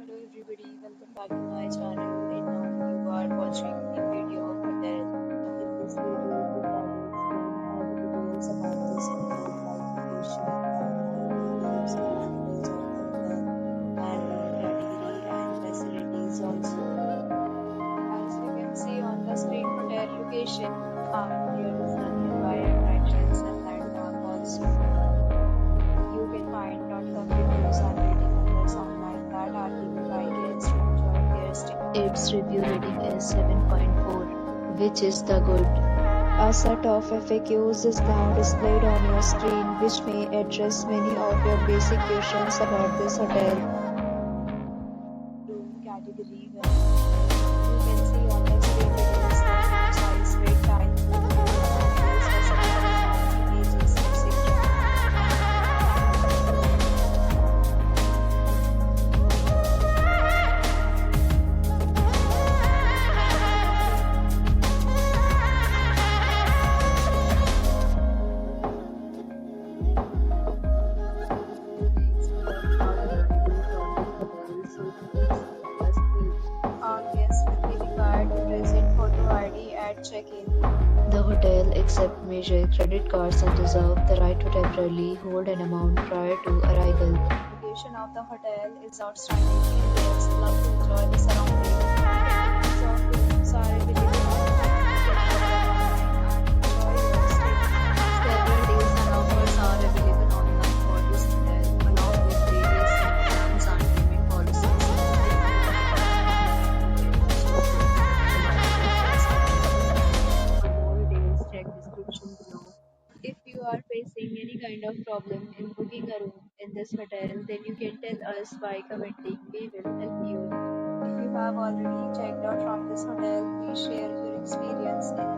Hello everybody, welcome back to my channel. And now you are watching the video of hotel. In this video, we will explain all the details about this hotel, like location, reviews, language of the hotel, and room category and facilities also. As you can see on the screen, hotel location, and here is the nearby attractions and landmark also. You can find lots of reviews and rating numbers online that are given by guests to enjoy their stay. Its review rating is 7.4, which is the good. A set of FAQs is now displayed on your screen, which may address many of your basic questions about this hotel. Room category 1. You can see on the screen it is the size, red tile, images, etc. All guests will be required to present photo ID at check-in. The hotel accepts major credit cards and reserves the right to temporarily hold an amount prior to arrival. The location of the hotel is outstanding and guests love to enjoy the surroundings. Photos of rooms are available online and enjoy your stay. Several deals and offers are available online for this hotel, along with various terms and payment policies. For more details, check description below. If you are facing any kind of problem in booking a room in this hotel, then you can tell us by commenting. We will help you. If you have already checked out from this hotel, please share your experience in